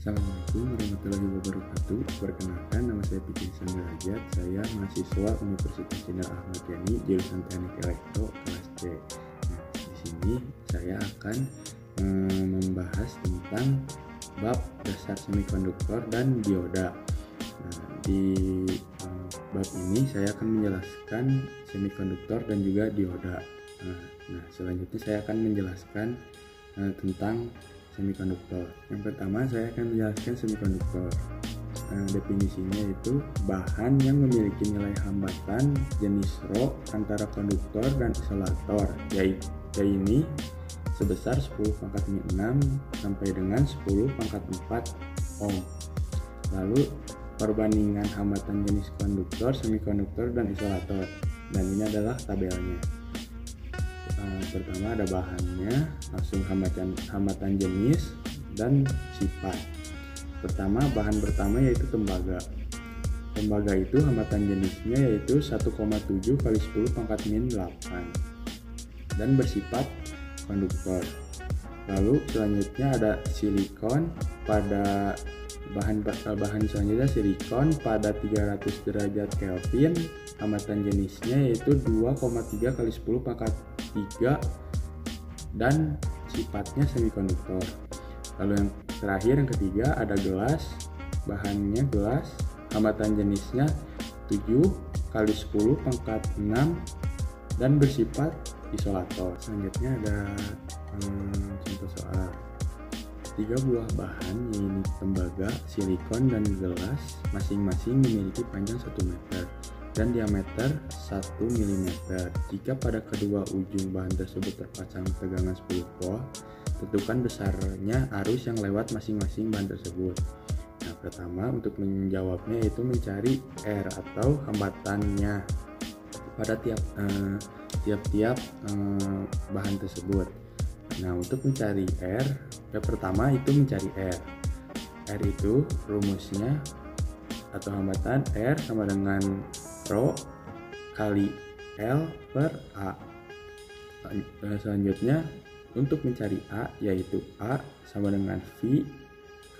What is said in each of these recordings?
Assalamualaikum warahmatullahi wabarakatuh. Perkenalkan, nama saya Fikri Sandarajat. Saya mahasiswa Universitas Jenderal Ahmad Yani, jurusan Teknik Elektro kelas C. Nah, di sini saya akan membahas tentang bab dasar semikonduktor dan dioda. Nah, di bab ini saya akan menjelaskan semikonduktor dan juga dioda. Nah, selanjutnya saya akan menjelaskan tentang semikonduktor. Yang pertama saya akan menjelaskan semikonduktor. Definisinya itu bahan yang memiliki nilai hambatan jenis Rho antara konduktor dan isolator, yaitu ini sebesar 10⁻⁶ sampai dengan 10⁴ ohm. Lalu perbandingan hambatan jenis konduktor, semikonduktor, dan isolator. Dan ini adalah tabelnya. Pertama ada bahannya, langsung hambatan jenis dan sifat. Pertama, bahan pertama yaitu tembaga. Tembaga itu hambatan jenisnya yaitu 1,7 kali 10⁻⁸ dan bersifat konduktor. Lalu selanjutnya ada silikon. Pada bahan selanjutnya silikon pada 300 derajat Kelvin, hambatan jenisnya yaitu 2,3 kali 10⁻³ dan sifatnya semikonduktor. Lalu yang terakhir, yang ketiga, ada gelas. Bahannya gelas, hambatan jenisnya 7 kali 10⁻⁶ dan bersifat isolator. Selanjutnya ada contoh soal. 3 buah bahan yaitu tembaga, silikon, dan gelas masing-masing memiliki panjang 1 meter dan diameter 1 mm. Jika pada kedua ujung bahan tersebut terpasang tegangan 10 volt, tentukan besarnya arus yang lewat masing-masing bahan tersebut. Nah, pertama untuk menjawabnya yaitu mencari R atau hambatannya pada tiap-tiap bahan tersebut. Nah, untuk mencari R, pertama itu mencari R. R itu rumusnya atau hambatan R sama dengan Rho kali L per A. Selanjutnya untuk mencari A yaitu A sama dengan V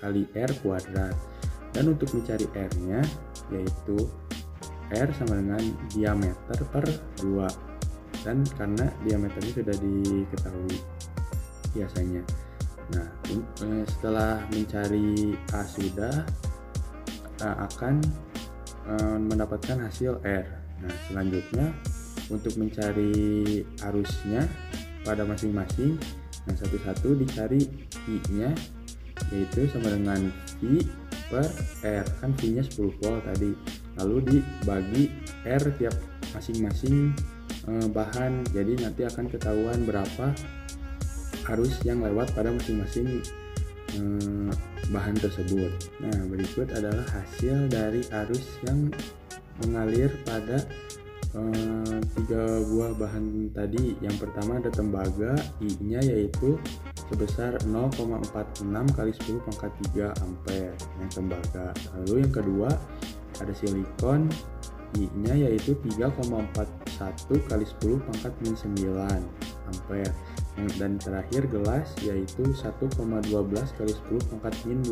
kali R kuadrat. Dan untuk mencari R nya yaitu R sama dengan diameter per 2. Dan karena diameternya sudah diketahui biasanya. Nah, setelah mencari A sudah akan mendapatkan hasil R. Nah, selanjutnya untuk mencari arusnya pada masing-masing, nah satu-satu dicari I-nya yaitu sama dengan V per R, kan V-nya 10 volt tadi. Lalu dibagi R tiap masing-masing bahan, jadi nanti akan ketahuan berapa arus yang lewat pada masing-masing bahan tersebut. Nah, berikut adalah hasil dari arus yang mengalir pada 3 buah bahan tadi. Yang pertama ada tembaga, I-nya yaitu sebesar 0,46 kali 10⁻³ ampere yang tembaga. Lalu yang kedua ada silikon, I-nya yaitu 3,41 kali 10⁻⁹ ampere. Dan terakhir gelas yaitu 1,12 kali 10⁻⁻12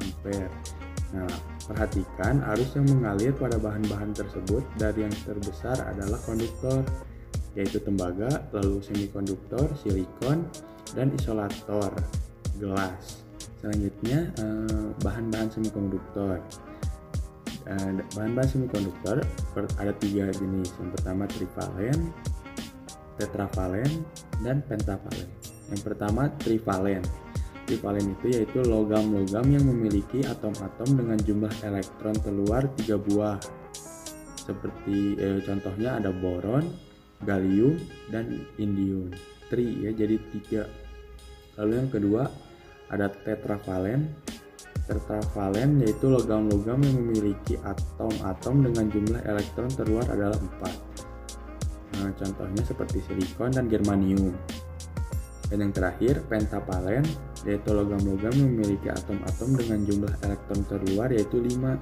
ampere. Nah, perhatikan arus yang mengalir pada bahan-bahan tersebut dari yang terbesar adalah konduktor yaitu tembaga, lalu semikonduktor, silikon, dan isolator, gelas. Selanjutnya bahan-bahan semikonduktor. Bahan-bahan semikonduktor ada 3 jenis. Yang pertama trivalen, tetravalen, dan pentavalen. Yang pertama trivalen. Trivalen itu yaitu logam-logam yang memiliki atom-atom dengan jumlah elektron terluar 3 buah. Seperti contohnya ada boron, gallium, dan indium. Ya, jadi 3. Lalu yang kedua ada tetravalen. Tetravalen yaitu logam-logam yang memiliki atom-atom dengan jumlah elektron terluar adalah 4. Nah, contohnya seperti silikon dan germanium. Dan yang terakhir pentavalen yaitu logam-logam yang memiliki atom-atom dengan jumlah elektron terluar yaitu 5,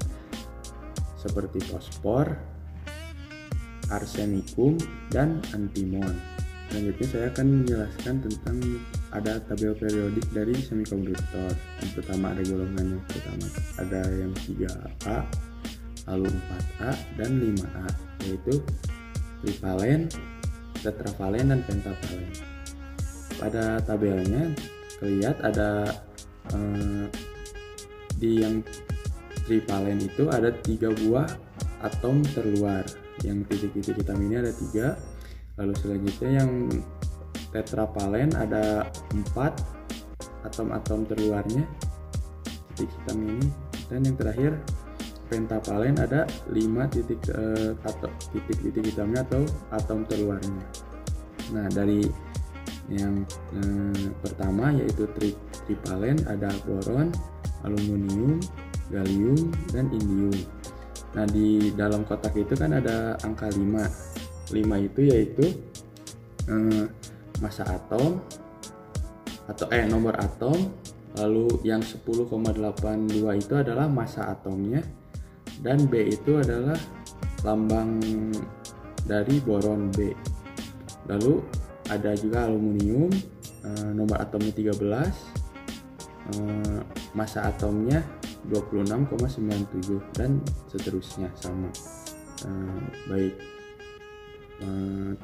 seperti fosfor, arsenikum, dan antimon. Selanjutnya saya akan menjelaskan tentang ada tabel periodik dari semikonduktor. Yang pertama ada golongan yang pertama ada yang 3A, lalu 4A dan 5A, yaitu trivalen, tetravalen dan pentavalen. Pada tabelnya kelihatan ada di yang trivalen itu ada 3 buah atom terluar. Yang titik-titik hitam ini ada 3. Lalu selanjutnya yang tetravalen ada 4 atom-atom terluarnya, titik hitam ini. Dan yang terakhir pentavalen ada 5 titik hitamnya atau atom terluarnya. Nah, dari yang pertama yaitu trivalen ada boron, aluminium, gallium, dan indium. Nah, di dalam kotak itu kan ada angka 5. 5 itu yaitu massa atom atau nomor atom. Lalu yang 10,82 itu adalah massa atomnya, dan B itu adalah lambang dari boron B. Lalu ada juga aluminium, nomor atomnya 13, massa atomnya 26,97 dan seterusnya sama, baik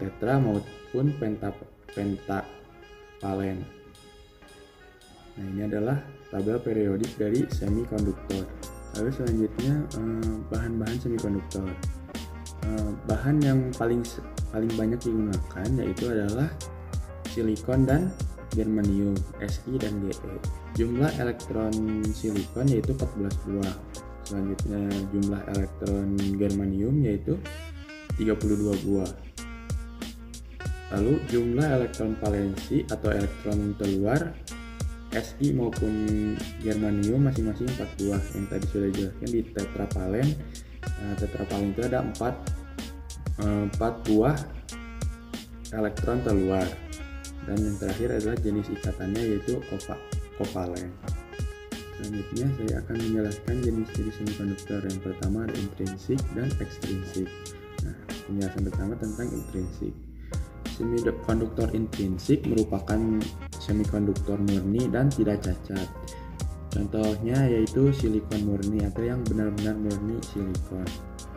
tetra maupun pentavalen. Nah, ini adalah tabel periodik dari semikonduktor. Lalu selanjutnya bahan-bahan semikonduktor. Bahan yang paling banyak digunakan yaitu adalah silikon dan germanium, Si dan Ge. Jumlah elektron silikon yaitu 14 buah. Selanjutnya jumlah elektron germanium yaitu 32 buah. Lalu jumlah elektron valensi atau elektron terluar Si maupun germanium masing-masing 4 buah. Yang tadi sudah dijelaskan di tetravalen. Tetravalen itu ada 4 buah elektron terluar. Dan yang terakhir adalah jenis ikatannya yaitu kovalen. Selanjutnya saya akan menjelaskan jenis-jenis semikonduktor. Yang pertama ada intrinsik dan ekstrinsik. Nah, penjelasan pertama tentang intrinsik. Semikonduktor intrinsik merupakan semikonduktor murni dan tidak cacat. Contohnya yaitu silikon murni atau yang benar-benar murni silikon.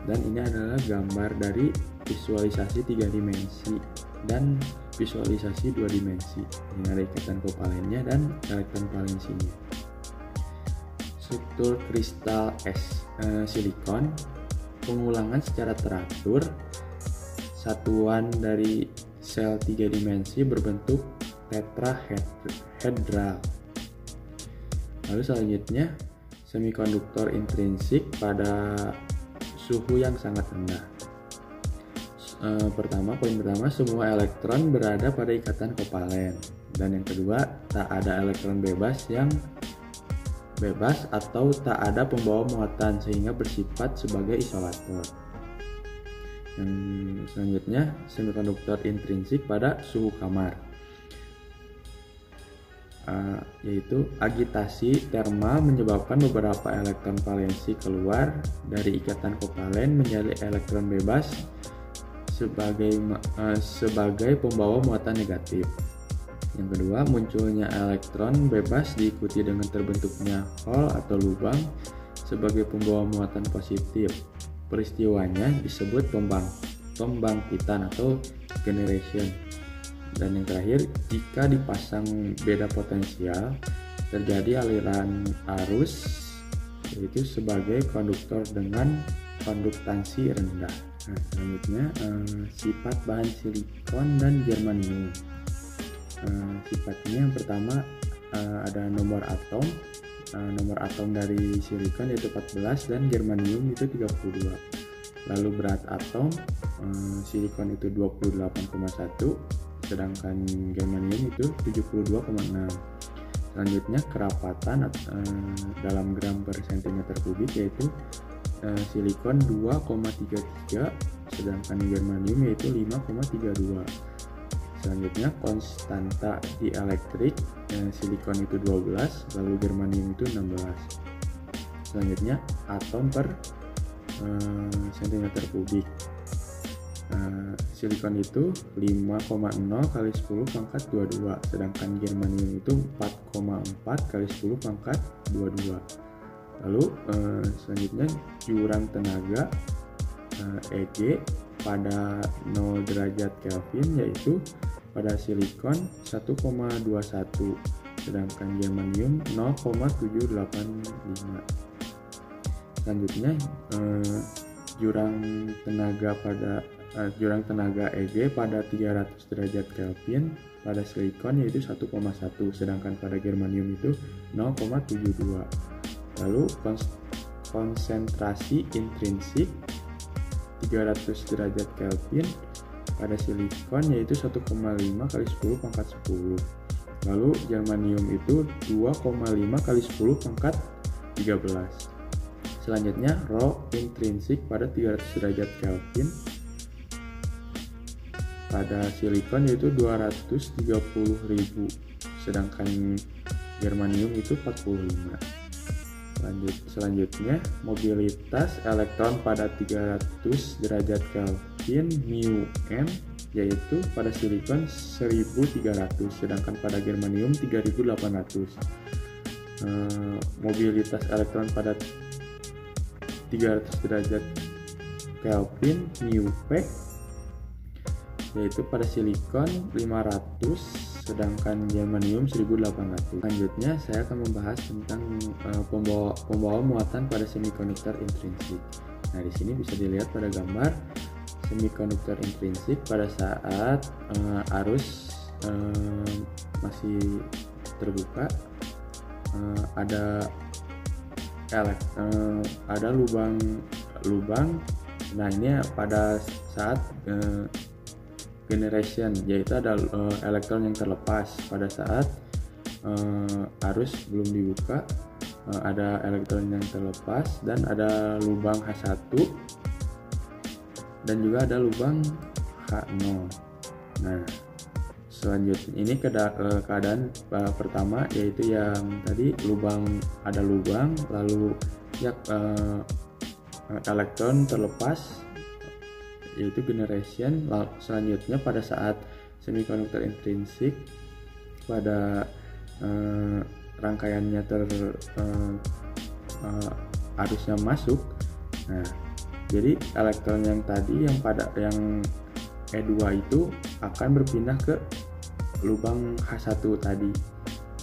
Dan ini adalah gambar dari visualisasi 3 dimensi dan visualisasi 2 dimensi. Ini ada ikatan kovalennya dan elektron valensinya. Struktur kristal silikon, pengulangan secara teratur, satuan dari sel 3 dimensi berbentuk tetrahedral. Lalu selanjutnya semikonduktor intrinsik pada suhu yang sangat rendah. Poin pertama, semua elektron berada pada ikatan kovalen. Dan yang kedua, tak ada elektron bebas atau tak ada pembawa muatan sehingga bersifat sebagai isolator. Yang selanjutnya, semikonduktor intrinsik pada suhu kamar, yaitu agitasi termal menyebabkan beberapa elektron valensi keluar dari ikatan kovalen menjadi elektron bebas sebagai pembawa muatan negatif. Yang kedua, munculnya elektron bebas diikuti dengan terbentuknya hole atau lubang sebagai pembawa muatan positif. Peristiwanya disebut pembangkitan atau generation. Dan yang terakhir, jika dipasang beda potensial, terjadi aliran arus, yaitu sebagai konduktor dengan konduktansi rendah. Nah, selanjutnya sifat bahan silikon dan germanium. Sifatnya yang pertama ada nomor atom. Nomor atom dari silikon yaitu 14 dan germanium itu 32. Lalu berat atom, silikon itu 28,1, sedangkan germanium itu 72,6. Selanjutnya kerapatan dalam gram per cm kubik yaitu silikon 2,33, sedangkan germanium yaitu 5,32. Selanjutnya konstanta dielektrik, silikon itu 12, lalu germanium itu 16. Selanjutnya atom per cm kubik. Silikon itu 5,0 kali 10 pangkat 22, sedangkan germanium itu 4,4 kali 10 pangkat 22. Lalu selanjutnya jurang tenaga EG pada 0 derajat Kelvin yaitu pada silikon 1,21, sedangkan germanium 0,785. Selanjutnya jurang tenaga EG pada 300 derajat Kelvin pada silikon yaitu 1,1, sedangkan pada germanium itu 0,72. Lalu konsentrasi intrinsik 300 derajat Kelvin pada silikon yaitu 1,5 kali 10 pangkat 10. Lalu germanium itu 2,5 kali 10 pangkat 13. Selanjutnya rho intrinsik pada 300 derajat Kelvin pada silikon yaitu 230.000, sedangkan germanium itu 45. Selanjutnya mobilitas elektron pada 300 derajat Kelvin mu m yaitu pada silikon 1300, sedangkan pada germanium 3800. Mobilitas elektron pada 300 derajat Kelvin mu p yaitu pada silikon 500, sedangkan germanium 1800. Selanjutnya saya akan membahas tentang pembawa muatan pada semikonduktor intrinsik. Nah, di sini bisa dilihat pada gambar semikonduktor intrinsik pada saat arus masih terbuka, ada lubang. Nah, ini pada saat generation, yaitu ada elektron yang terlepas. Pada saat arus belum dibuka, ada elektron yang terlepas dan ada lubang H1 dan juga ada lubang H0. Nah, selanjutnya ini keadaan pertama, yaitu yang tadi ada lubang lalu elektron terlepas yaitu generation. Selanjutnya pada saat semikonduktor intrinsik pada rangkaiannya arusnya masuk. Nah, jadi elektron yang tadi yang E2 itu akan berpindah ke lubang H1 tadi.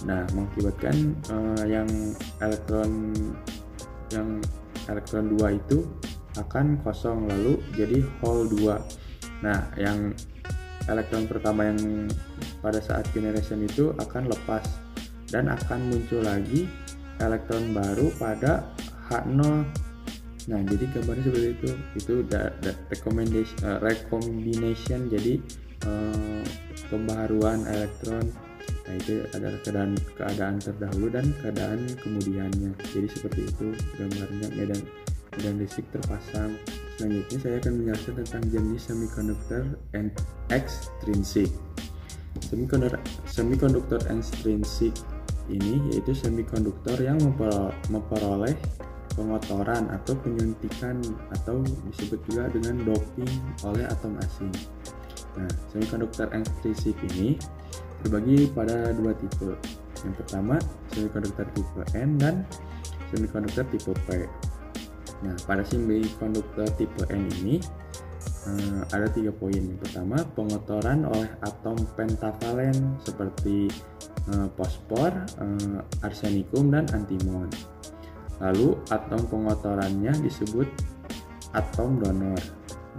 Nah, mengakibatkan yang elektron 2 itu akan kosong lalu jadi hole 2. Nah, yang elektron pertama yang pada saat generation itu akan lepas dan akan muncul lagi elektron baru pada H0. Nah, jadi gambarnya seperti itu. Itu recombination, jadi pembaharuan elektron. Nah, itu adalah keadaan terdahulu dan keadaan kemudiannya. Jadi seperti itu gambarnya medan listrik terpasang. Selanjutnya saya akan menjelaskan tentang jenis semikonduktor ekstrinsik. Semikonduktor ekstrinsik ini yaitu semikonduktor yang memperoleh pengotoran atau penyuntikan atau disebut juga dengan doping oleh atom asing. Nah, semikonduktor ekstrinsik ini terbagi pada dua tipe. Yang pertama, semikonduktor tipe N dan semikonduktor tipe P. Nah, pada semikonduktor tipe N ini ada 3 poin. Yang pertama, pengotoran oleh atom pentavalen seperti fosfor, arsenikum, dan antimon. Lalu atom pengotorannya disebut atom donor.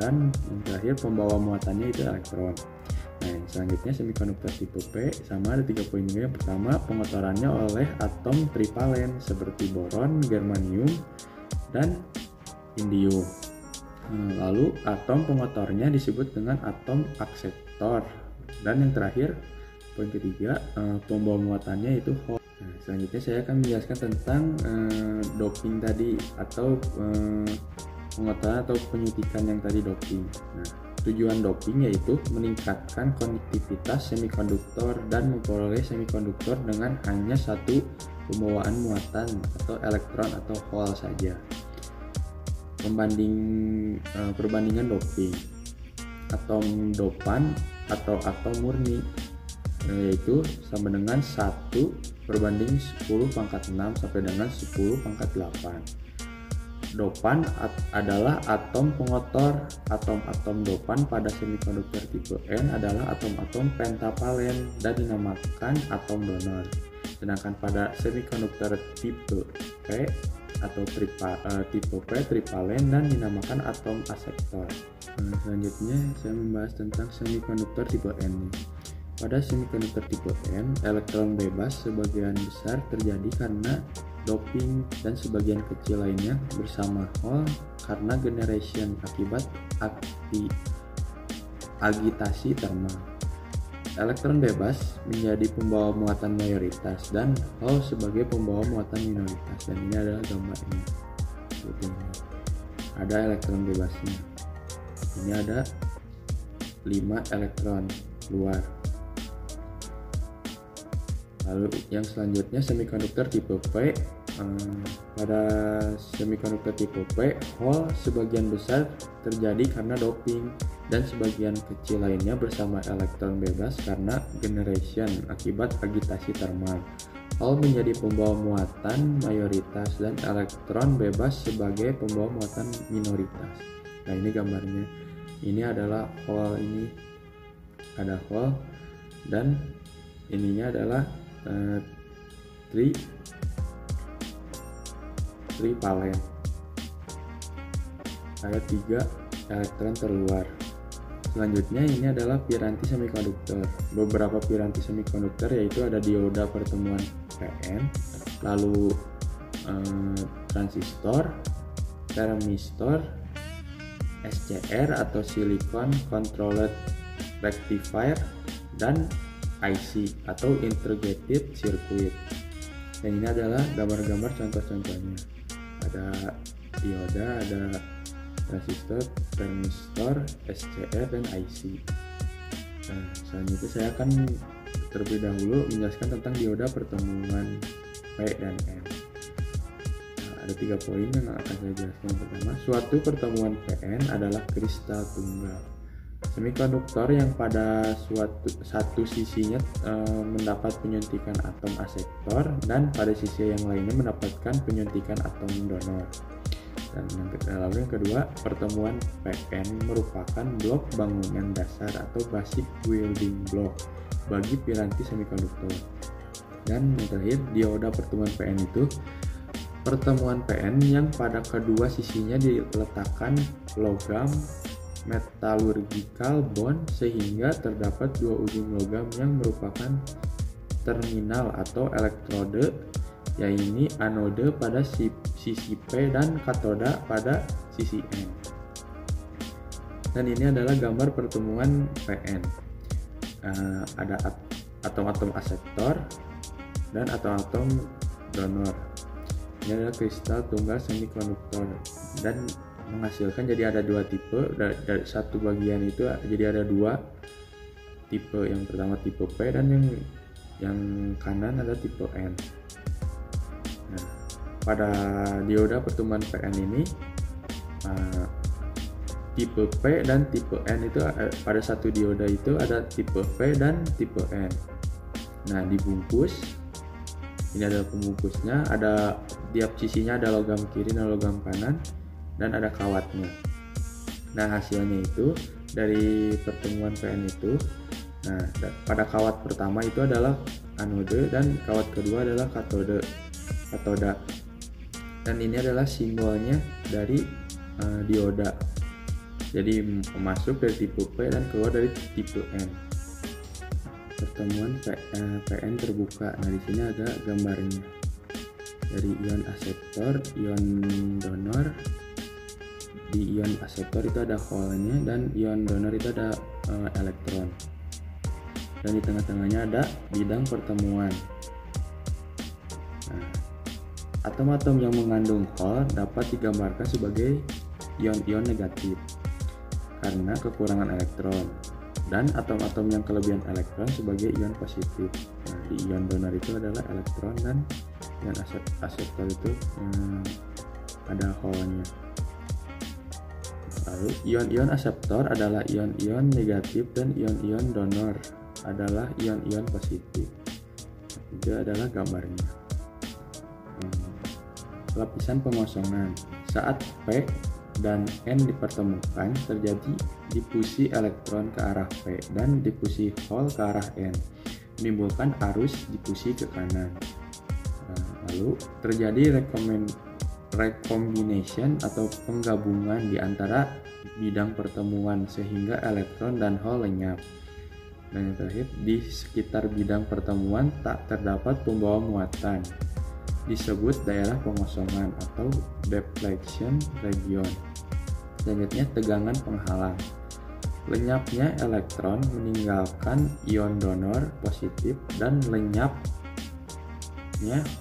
Dan yang terakhir, pembawa muatannya itu elektron. Nah, yang selanjutnya semikonduktor tipe P sama ada 3 poin juga. Yang pertama, pengotorannya oleh atom trivalen seperti boron, germanium, dan indium. Lalu atom pengotornya disebut dengan atom akseptor. Dan yang terakhir, poin ketiga, pembawa muatannya itu hole. Nah, selanjutnya saya akan menjelaskan tentang doping tadi atau pengotoran atau penyuntikan yang tadi doping. Nah, tujuan doping yaitu meningkatkan konduktivitas semikonduktor dan memperoleh semikonduktor dengan hanya satu pembawaan muatan atau elektron atau hole saja. Perbandingan doping. atom dopan atau atom murni, yaitu sama dengan 1 berbanding 10 pangkat 6 sampai dengan 10 pangkat 8. Dopan adalah atom pengotor. Atom-atom dopan pada semikonduktor tipe N adalah atom-atom pentavalen dan dinamakan atom donor. Sedangkan pada semikonduktor tipe P atau tipe P trivalen dan dinamakan atom asektor. Selanjutnya saya membahas tentang semikonduktor tipe N. Pada semikonduktor tipe N, elektron bebas sebagian besar terjadi karena doping dan sebagian kecil lainnya bersama Hall karena generation akibat agitasi termal. Elektron bebas menjadi pembawa muatan mayoritas dan Hall sebagai pembawa muatan minoritas, dan ini adalah gambarnya seperti ini. Ada elektron bebasnya. Ini ada 5 elektron keluar. Lalu yang selanjutnya semikonduktor tipe P. Pada semikonduktor tipe P, Hall sebagian besar terjadi karena doping dan sebagian kecil lainnya bersama elektron bebas karena generation akibat agitasi termal. Hall menjadi pembawa muatan mayoritas dan elektron bebas sebagai pembawa muatan minoritas. Nah, ini gambarnya. Ini adalah Hall, ini ada Hall, dan ininya adalah trivalen. Ada 3 elektron terluar. Selanjutnya ini adalah piranti semikonduktor. Beberapa piranti semikonduktor yaitu ada dioda pertemuan PN, lalu transistor, termistor, SCR atau silicon controlled rectifier, dan IC atau integrated circuit. Dan ini adalah gambar-gambar contoh-contohnya. Ada dioda, ada transistor, termistor, SCR, dan IC. Nah, selanjutnya saya akan terlebih dahulu menjelaskan tentang dioda pertemuan P dan N. Nah, ada 3 poin yang akan saya jelaskan. Yang pertama, suatu pertemuan PN adalah kristal tunggal. Semikonduktor yang pada satu sisinya mendapat penyuntikan atom asektor dan pada sisi yang lainnya mendapatkan penyuntikan atom donor. Dan lalu yang kedua, pertemuan PN merupakan blok bangunan dasar atau basic building block bagi piranti semikonduktor. Dan yang terakhir, dioda pertemuan PN itu pertemuan PN yang pada kedua sisinya diletakkan logam metallurgical bond sehingga terdapat 2 ujung logam yang merupakan terminal atau elektrode, yaitu anode pada sisi P dan katoda pada sisi N. Dan ini adalah gambar pertemuan PN. Ada atom-atom asektor dan atom-atom donor. Ini adalah kristal tunggal semikonduktor dan menghasilkan jadi ada 2 tipe. Dari satu bagian itu jadi ada 2 tipe. Yang pertama tipe P dan yang kanan ada tipe N. Nah, pada dioda pertemuan PN ini tipe P dan tipe N itu pada satu dioda itu ada tipe P dan tipe N. Nah, dibungkus. Ini adalah pembungkusnya, ada tiap sisinya ada logam kiri dan logam kanan dan ada kawatnya. Nah, hasilnya itu dari pertemuan PN itu, nah pada kawat pertama itu adalah anode dan kawat kedua adalah katoda. Dan ini adalah simbolnya dari dioda. Jadi masuk dari tipe P dan keluar dari tipe N. Pertemuan PN terbuka. Nah, di sini ada gambarnya. Dari ion asektor, ion donor. Di ion asektor itu ada hole-nya dan ion donor itu ada elektron. Dan di tengah-tengahnya ada bidang pertemuan. Nah, atom-atom yang mengandung hole dapat digambarkan sebagai ion-ion negatif karena kekurangan elektron, dan atom-atom yang kelebihan elektron sebagai ion positif. Nah, di ion donor itu adalah elektron dan ion asektor itu ada hole-nya. Lalu ion-ion aseptor adalah ion-ion negatif dan ion-ion donor adalah ion-ion positif. Itu adalah gambarnya. Lapisan pengosongan. Saat P dan N dipertemukan, terjadi difusi elektron ke arah P dan difusi hole ke arah N, menimbulkan arus difusi ke kanan. Lalu terjadi recombination atau penggabungan di antara bidang pertemuan sehingga elektron dan hole lenyap. Dan yang terakhir, di sekitar bidang pertemuan tak terdapat pembawa muatan, disebut daerah pengosongan atau depletion region. Selanjutnya, tegangan penghalang. Lenyapnya elektron meninggalkan ion donor positif dan lenyapnya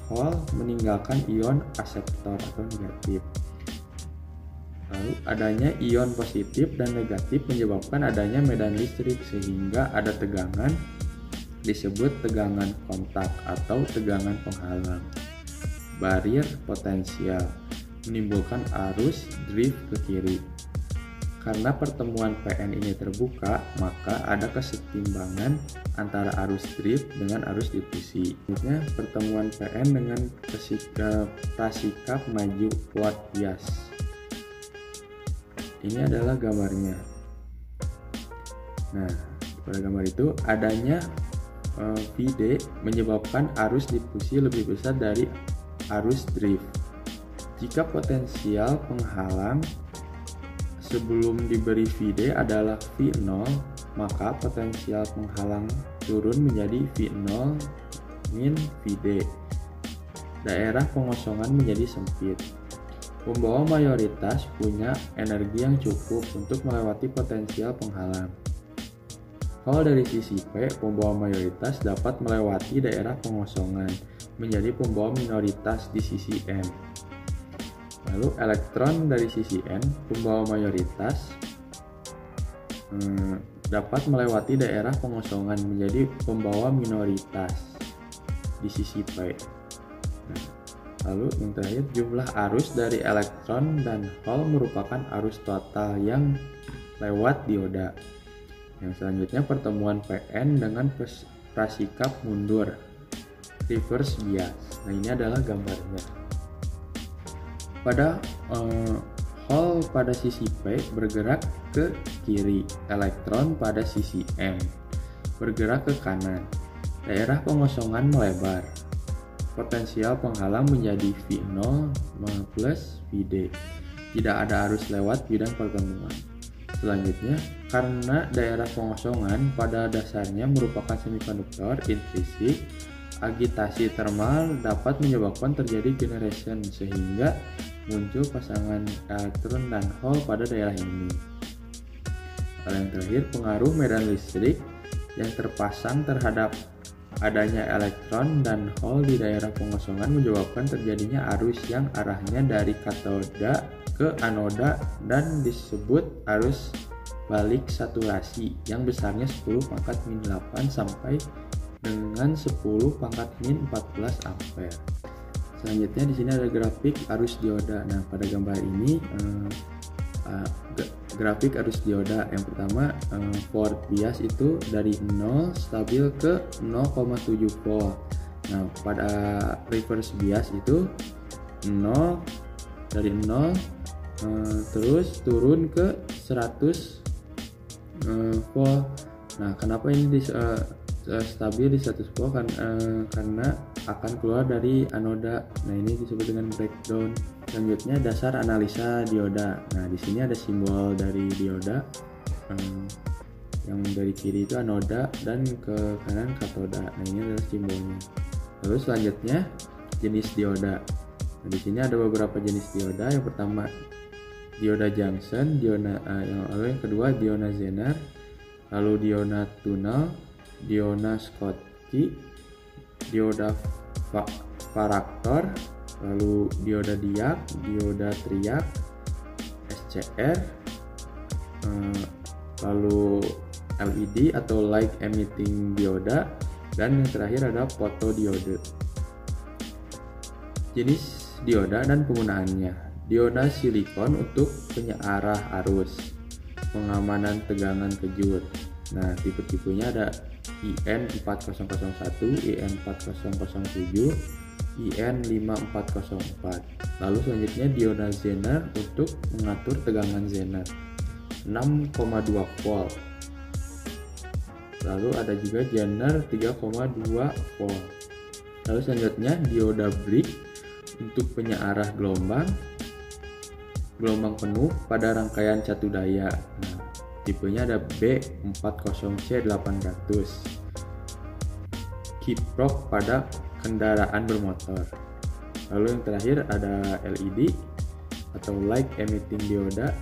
hole meninggalkan ion aseptor atau negatif. Lalu adanya ion positif dan negatif menyebabkan adanya medan listrik sehingga ada tegangan, disebut tegangan kontak atau tegangan penghalang. Barrier potensial menimbulkan arus drift ke kiri. Karena pertemuan PN ini terbuka, maka ada kesetimbangan antara arus drift dengan arus difusi. Selanjutnya, pertemuan PN dengan prasikap maju forward bias. Ini adalah gambarnya. Nah, pada gambar itu adanya VD menyebabkan arus difusi lebih besar dari arus drift. Jika potensial penghalang sebelum diberi VD adalah V0, maka potensial penghalang turun menjadi V0 min VD. Daerah pengosongan menjadi sempit. Pembawa mayoritas punya energi yang cukup untuk melewati potensial penghalang. Kalau dari sisi P, pembawa mayoritas dapat melewati daerah pengosongan menjadi pembawa minoritas di sisi N. Lalu elektron dari sisi N, pembawa mayoritas dapat melewati daerah pengosongan menjadi pembawa minoritas di sisi P. Lalu yang terakhir, jumlah arus dari elektron dan hole merupakan arus total yang lewat dioda. Yang selanjutnya, pertemuan PN dengan prasikap mundur, reverse bias. Nah, ini adalah gambarnya. Pada hole pada sisi P bergerak ke kiri, elektron pada sisi M bergerak ke kanan. Daerah pengosongan melebar. Potensial penghalang menjadi V0 plus VD. Tidak ada arus lewat bidang pertemuan. Selanjutnya, karena daerah pengosongan pada dasarnya merupakan semikonduktor intrinsik, agitasi termal dapat menyebabkan terjadi generation sehingga muncul pasangan elektron dan hole pada daerah ini. Yang terakhir, pengaruh medan listrik yang terpasang terhadap adanya elektron dan hole di daerah pengosongan menyebabkan terjadinya arus yang arahnya dari katoda ke anoda dan disebut arus balik saturasi yang besarnya 10 pangkat min 8 sampai dengan 10 pangkat min 14 ampere. Selanjutnya di sini ada grafik arus dioda. Nah, pada gambar ini grafik arus dioda yang pertama, forward bias itu dari 0 stabil ke 0,7 volt. Nah, pada reverse bias itu 0 dari 0 terus turun ke 100 volt. Nah, kenapa ini stabil di 100 volt? Karena akan keluar dari anoda. Nah, ini disebut dengan breakdown. Selanjutnya, dasar analisa dioda. Nah, di sini ada simbol dari dioda. Yang dari kiri itu anoda dan ke kanan katoda. Nah, ini adalah simbolnya. Lalu selanjutnya, jenis dioda. Nah, di sini ada beberapa jenis dioda. Yang pertama, dioda junction, yang kedua dioda Zener, lalu dioda tunnel, dioda Schottky, dioda varaktor, lalu dioda diak, dioda triak, SCR, lalu LED atau light emitting dioda, dan yang terakhir ada photodiode. Jenis dioda dan penggunaannya. dioda silikon untuk penyearah arus, pengamanan tegangan kejut. Nah, tipe-tipenya ada IN4001, IN4007, IN5404. Lalu selanjutnya dioda Zener untuk mengatur tegangan Zener 6,2 volt. Lalu ada juga Zener 3,2 volt. Lalu selanjutnya dioda Brick untuk penyearah gelombang penuh pada rangkaian catu daya. Nah, tipenya ada B40C800. Kiprok pada kendaraan bermotor. Lalu yang terakhir ada LED atau light emitting dioda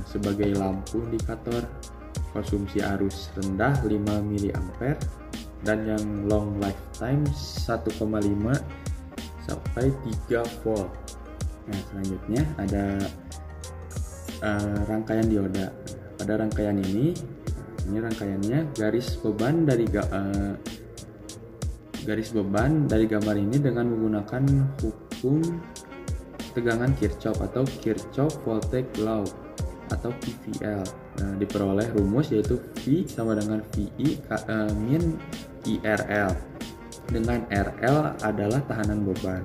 sebagai lampu indikator konsumsi arus rendah 5 mA dan yang long lifetime 1,5 sampai 3 volt. Nah, selanjutnya ada rangkaian dioda. Pada rangkaian ini rangkaiannya garis beban dari gambar ini dengan menggunakan hukum tegangan Kirchhoff atau Kirchhoff Voltage Law atau KVL. Nah, diperoleh rumus yaitu V sama dengan VI min IRL, dengan RL adalah tahanan beban.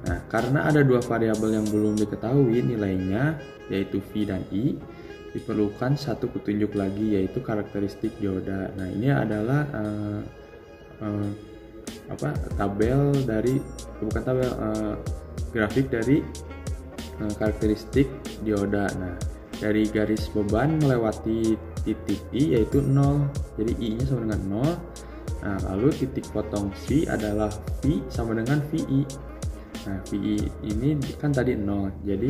Nah, karena ada dua variabel yang belum diketahui nilainya yaitu V dan I, diperlukan satu petunjuk lagi yaitu karakteristik dioda. Nah, ini adalah grafik dari karakteristik dioda. Nah, dari garis beban melewati titik I yaitu 0, jadi I nya sama dengan 0. Nah, lalu titik potong V adalah V sama dengan VI. Nah, VI ini kan tadi 0, jadi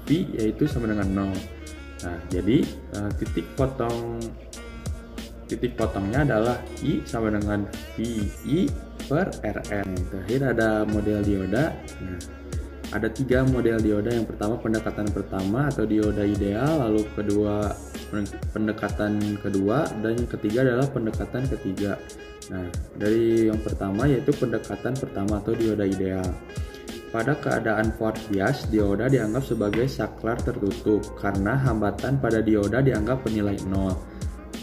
V yaitu sama dengan 0. Nah, jadi titik potongnya adalah I sama dengan VI per RL. Yang terakhir ada model dioda. Nah, ada 3 model dioda. Yang pertama pendekatan pertama atau dioda ideal, lalu kedua pendekatan kedua, dan yang ketiga adalah pendekatan ketiga. Nah, dari yang pertama yaitu pendekatan pertama atau dioda ideal. Pada keadaan forward bias, dioda dianggap sebagai saklar tertutup karena hambatan pada dioda dianggap bernilai 0.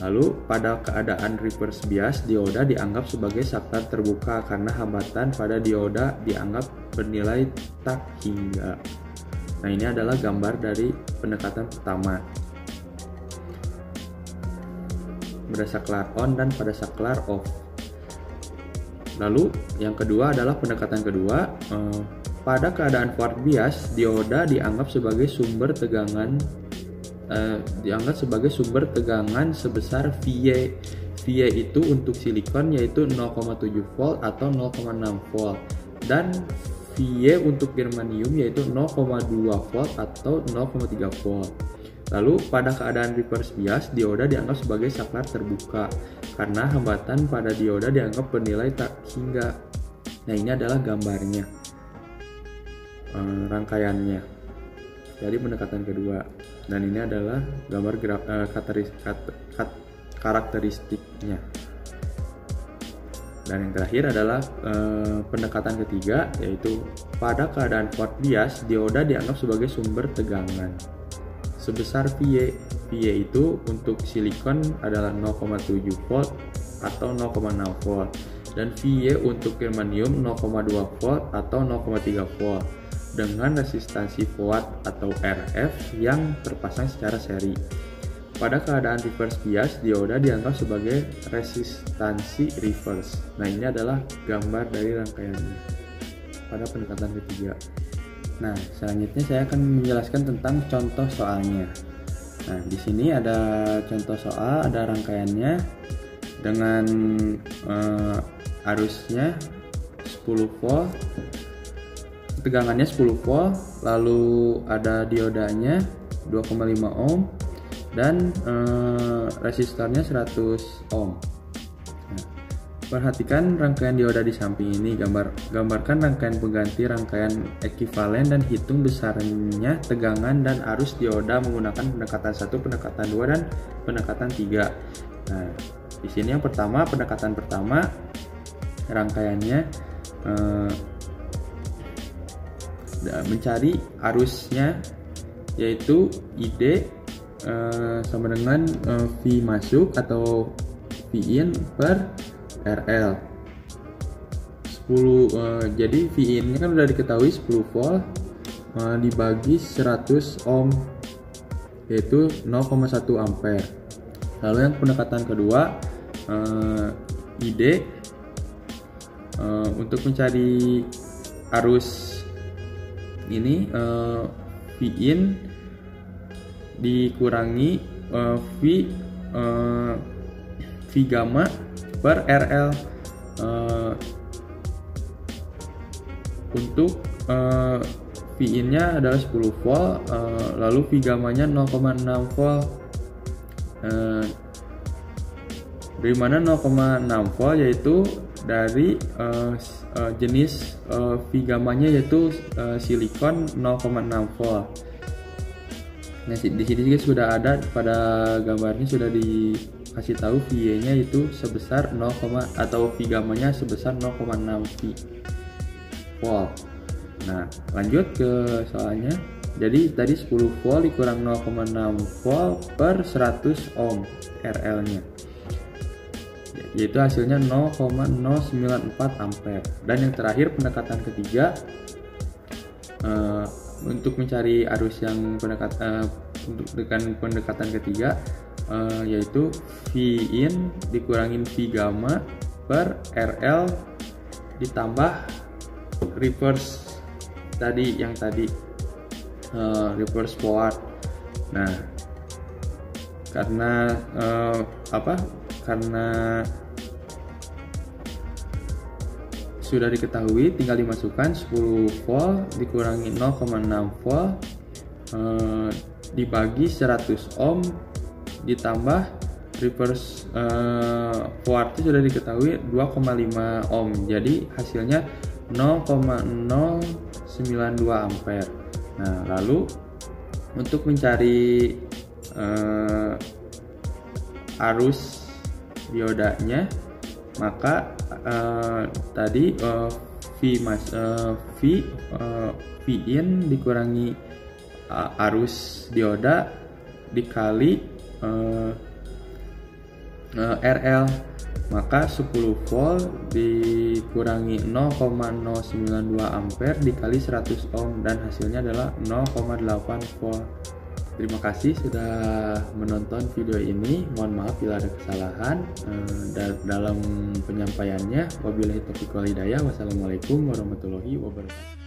Lalu pada keadaan reverse bias, dioda dianggap sebagai saklar terbuka karena hambatan pada dioda dianggap bernilai tak hingga. Nah, ini adalah gambar dari pendekatan pertama. Pada saklar on dan pada saklar off. Lalu yang kedua adalah pendekatan kedua. Pada keadaan forward bias, dioda dianggap sebagai sumber tegangan sebesar VY. VY itu untuk silikon yaitu 0,7 volt atau 0,6 volt, dan VY untuk germanium yaitu 0,2 volt atau 0,3 volt. Lalu pada keadaan reverse bias, dioda dianggap sebagai saklar terbuka karena hambatan pada dioda dianggap bernilai tak hingga. Nah, ini adalah gambarnya, rangkaiannya dari pendekatan kedua, dan ini adalah gambar karakteristiknya. Dan yang terakhir adalah pendekatan ketiga, yaitu pada keadaan forward bias, dioda dianggap sebagai sumber tegangan sebesar VY. VY itu untuk silikon adalah 0,7 volt atau 0,6 volt, dan VY untuk germanium 0,2 volt atau 0,3 volt dengan resistansi watt atau RF yang terpasang secara seri. Pada keadaan reverse bias, dioda dianggap sebagai resistansi reverse. Nah, ini adalah gambar dari rangkaiannya pada pendekatan ketiga. Nah, selanjutnya saya akan menjelaskan tentang contoh soalnya. Nah, di sini ada contoh soal, ada rangkaiannya dengan arusnya 10 volt, tegangannya 10 volt, lalu ada diodanya 2,5 ohm dan resistornya 100 ohm. Perhatikan rangkaian dioda di samping ini. Gambarkan rangkaian pengganti rangkaian ekuivalen dan hitung besarnya tegangan dan arus dioda menggunakan pendekatan 1, pendekatan 2, dan pendekatan 3. Nah, di sini yang pertama, pendekatan pertama, rangkaiannya mencari arusnya, yaitu ID sama dengan V masuk atau V in per RL 10. Jadi V in nya kan udah diketahui 10 volt dibagi 100 ohm, yaitu 0,1 ampere. Lalu yang pendekatan kedua, ID untuk mencari arus ini, V in dikurangi V gamma per RL. Untuk V in nya adalah 10 volt, lalu V gamma nya 0,6 volt. Dari mana 0,6 volt? Yaitu dari jenis V gamma nya, yaitu silikon 0,6 volt. Nah, di sini juga sudah ada pada gambarnya, sudah dikasih tahu VA nya itu sebesar 0, atau V gamma nya sebesar 0,6 volt. Nah, lanjut ke soalnya. Jadi tadi 10 volt dikurang 0,6 volt per 100 ohm RL nya, yaitu hasilnya 0,094 ampere. Dan yang terakhir, pendekatan ketiga, untuk mencari arus yang dengan pendekatan ketiga, yaitu V in dikurangin V gamma per RL ditambah reverse tadi, yang tadi reverse forward. Nah, karena karena sudah diketahui, tinggal dimasukkan 10 volt dikurangi 0,6 volt dibagi 100 ohm ditambah reverse forward itu sudah diketahui 2,5 ohm. Jadi hasilnya 0,092 ampere. Nah, lalu untuk mencari arus diodanya, maka tadi V in dikurangi arus dioda dikali RL, maka 10 volt dikurangi 0,092 ampere dikali 100 ohm, dan hasilnya adalah 0,8 volt. Terima kasih sudah menonton video ini. Mohon maaf bila ada kesalahan dalam penyampaiannya. Wabillahi taufiq wal hidayah. Wassalamualaikum warahmatullahi wabarakatuh.